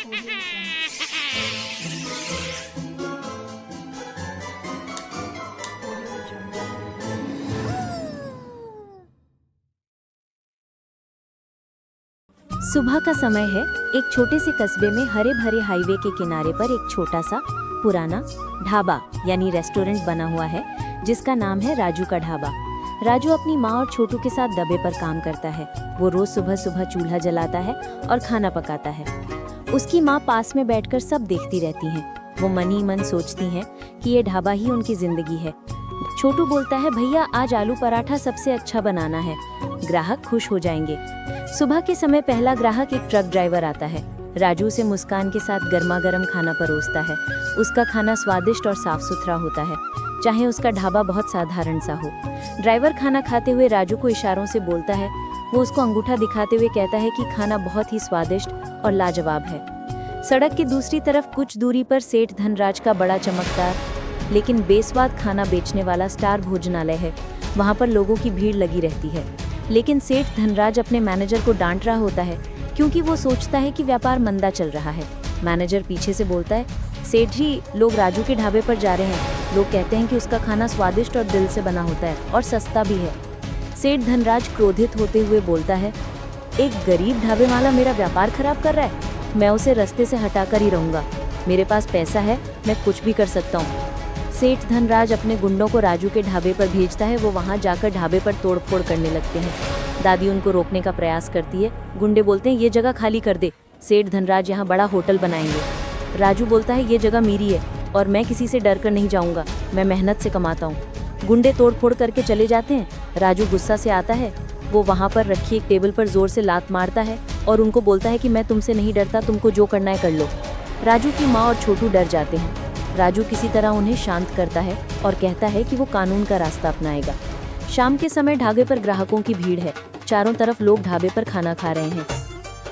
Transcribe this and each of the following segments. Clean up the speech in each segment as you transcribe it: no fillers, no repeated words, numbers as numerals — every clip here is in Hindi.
सुबह का समय है। एक छोटे से कस्बे में हरे भरे हाईवे के किनारे पर एक छोटा सा पुराना ढाबा यानी रेस्टोरेंट बना हुआ है जिसका नाम है राजू का ढाबा। राजू अपनी माँ और छोटू के साथ दबे पर काम करता है। वो रोज सुबह सुबह चूल्हा जलाता है और खाना पकाता है। उसकी माँ पास में बैठकर सब देखती रहती हैं। वो मन ही मन सोचती हैं कि ये ढाबा ही उनकी जिंदगी है। छोटू बोलता है, भैया आज आलू पराठा सबसे अच्छा बनाना है, ग्राहक खुश हो जाएंगे। सुबह के समय पहला ग्राहक एक ट्रक ड्राइवर आता है। राजू से मुस्कान के साथ गर्मा गर्म खाना परोसता है। उसका खाना स्वादिष्ट और साफ सुथरा होता है, चाहे उसका ढाबा बहुत साधारण सा हो। ड्राइवर खाना खाते हुए राजू को इशारों से बोलता है। वो उसको अंगूठा दिखाते हुए कहता है कि खाना बहुत ही स्वादिष्ट और लाजवाब है। सड़क की दूसरी तरफ कुछ दूरी पर सेठ धनराज का बड़ा चमकदार लेकिन बेस्वाद खाना बेचने वाला स्टार भोजनालय है। वहाँ पर लोगों की भीड़ लगी रहती है, लेकिन सेठ धनराज अपने मैनेजर को डांट रहा होता है क्योंकि वो सोचता है कि व्यापार मंदा चल रहा है। मैनेजर पीछे से बोलता है, सेठ जी लोग राजू के ढाबे पर जा रहे हैं। लोग कहते हैं कि उसका खाना स्वादिष्ट और दिल से बना होता है और सस्ता भी है। सेठ धनराज क्रोधित होते हुए बोलता है, एक गरीब ढाबे वाला मेरा व्यापार खराब कर रहा है, मैं उसे रास्ते से हटाकर ही रहूंगा। मेरे पास पैसा है, मैं कुछ भी कर सकता हूँ। सेठ धनराज अपने गुंडों को राजू के ढाबे पर भेजता है। वो वहाँ जाकर ढाबे पर तोड़फोड़ करने लगते हैं। दादी उनको रोकने का प्रयास करती है। गुंडे बोलते हैं, ये जगह खाली कर दे, सेठ धनराज यहाँ बड़ा होटल बनाएंगे। राजू बोलता है, ये जगह मेरी है और मैं किसी से डर कर नहीं जाऊँगा, मैं मेहनत से कमाता हूँ। गुंडे तोड़फोड़ करके चले जाते हैं। राजू गुस्सा से आता है। वो वहाँ पर रखी एक टेबल पर जोर से लात मारता है और उनको बोलता है कि मैं तुमसे नहीं डरता, तुमको जो करना है कर लो। राजू की माँ और छोटू डर जाते हैं। राजू किसी तरह उन्हें शांत करता है और कहता है कि वो कानून का रास्ता अपनाएगा। शाम के समय ढाबे पर ग्राहकों की भीड़ है। चारों तरफ लोग ढाबे पर खाना खा रहे हैं।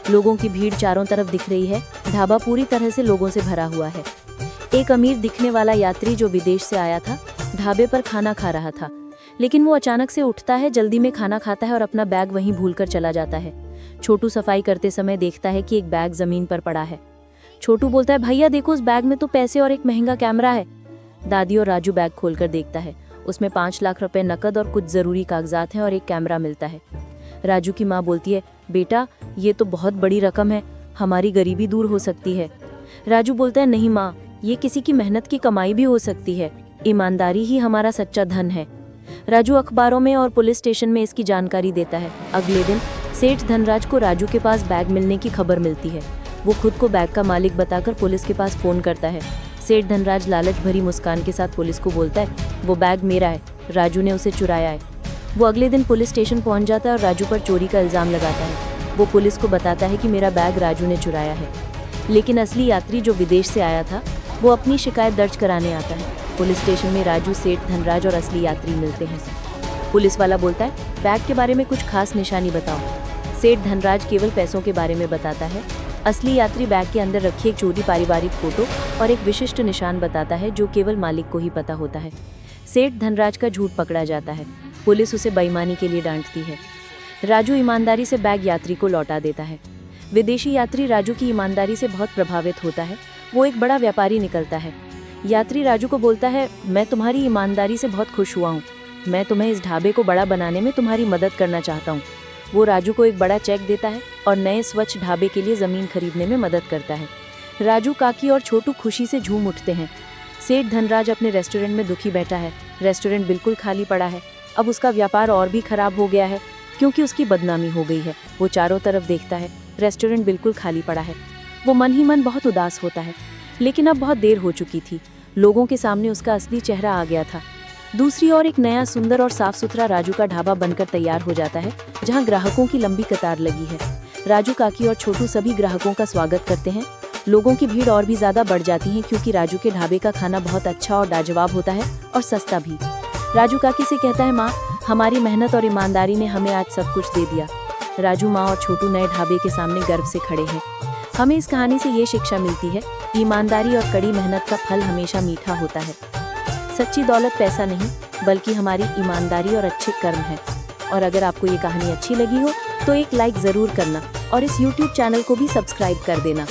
लोगों की भीड़ चारों तरफ दिख रही है। ढाबा पूरी तरह से लोगों से भरा हुआ है। एक अमीर दिखने वाला यात्री जो विदेश से आया था ढाबे पर खाना खा रहा था, लेकिन वो अचानक से उठता है, जल्दी में खाना खाता है और अपना बैग वहीं भूलकर चला जाता है। छोटू सफाई करते समय देखता है कि एक बैग जमीन पर पड़ा है। छोटू बोलता है, भैया देखो उस बैग में तो पैसे और एक महंगा कैमरा है। दादी और राजू बैग खोलकर देखता है। उसमें 5 लाख रुपए नकद और कुछ जरूरी कागजात हैं और एक कैमरा मिलता है। राजू की माँ बोलती है, बेटा ये तो बहुत बड़ी रकम है, हमारी गरीबी दूर हो सकती है। राजू बोलता है, नहीं माँ, ये किसी की मेहनत की कमाई भी हो सकती है, ईमानदारी ही हमारा सच्चा धन है। राजू अखबारों में और पुलिस स्टेशन में इसकी जानकारी देता है। अगले दिन सेठ धनराज को राजू के पास बैग मिलने की खबर मिलती है। वो खुद को बैग का मालिक बताकर पुलिस के पास फोन करता है। सेठ धनराज लालच भरी मुस्कान के साथ पुलिस को बोलता है, वो बैग मेरा है, राजू ने उसे चुराया है। वो अगले दिन पुलिस स्टेशन पहुंच जाता है और राजू पर चोरी का इल्जाम लगाता है। वो पुलिस को बताता है कि मेरा बैग राजू ने चुराया है, लेकिन असली यात्री जो विदेश से आया था वो अपनी शिकायत दर्ज कराने आता है। पुलिस स्टेशन में राजू, सेठ धनराज और असली यात्री मिलते हैं। पुलिस वाला बोलता है, बैग के बारे में कुछ खास निशानी बताओ। सेठ धनराज केवल पैसों के बारे में बताता है। असली यात्री बैग के अंदर रखी एक छोटी पारिवारिक फोटो और एक विशिष्ट निशान बताता है जो केवल मालिक को ही पता होता है। सेठ धनराज का झूठ पकड़ा जाता है। पुलिस उसे बेईमानी के लिए डांटती है। राजू ईमानदारी से बैग यात्री को लौटा देता है। विदेशी यात्री राजू की ईमानदारी से बहुत प्रभावित होता है। वो एक बड़ा व्यापारी निकलता है। यात्री राजू को बोलता है, मैं तुम्हारी ईमानदारी से बहुत खुश हुआ हूँ, मैं तुम्हें इस ढाबे को बड़ा बनाने में तुम्हारी मदद करना चाहता हूँ। वो राजू को एक बड़ा चेक देता है और नए स्वच्छ ढाबे के लिए ज़मीन खरीदने में मदद करता है। राजू, काकी और छोटू खुशी से झूम उठते हैं। सेठ धनराज अपने रेस्टोरेंट में दुखी बैठा है। रेस्टोरेंट बिल्कुल खाली पड़ा है। अब उसका व्यापार और भी खराब हो गया है क्योंकि उसकी बदनामी हो गई है। वो चारों तरफ देखता है, रेस्टोरेंट बिल्कुल खाली पड़ा है। वो मन ही मन बहुत उदास होता है, लेकिन अब बहुत देर हो चुकी थी। लोगों के सामने उसका असली चेहरा आ गया था। दूसरी ओर एक नया सुंदर और साफ सुथरा राजू का ढाबा बनकर तैयार हो जाता है, जहां ग्राहकों की लंबी कतार लगी है। राजू, काकी और छोटू सभी ग्राहकों का स्वागत करते हैं। लोगों की भीड़ और भी ज्यादा बढ़ जाती है क्योंकि राजू के ढाबे का खाना बहुत अच्छा और लाजवाब होता है और सस्ता भी। राजू काकी से कहता है, माँ, हमारी मेहनत और ईमानदारी ने हमें आज सब कुछ दे दिया। राजू, माँ और छोटू नए ढाबे के सामने गर्व से खड़े हैं। हमें इस कहानी से ये शिक्षा मिलती है, ईमानदारी और कड़ी मेहनत का फल हमेशा मीठा होता है। सच्ची दौलत पैसा नहीं, बल्कि हमारी ईमानदारी और अच्छे कर्म है। और अगर आपको ये कहानी अच्छी लगी हो तो एक लाइक ज़रूर करना और इस YouTube चैनल को भी सब्सक्राइब कर देना।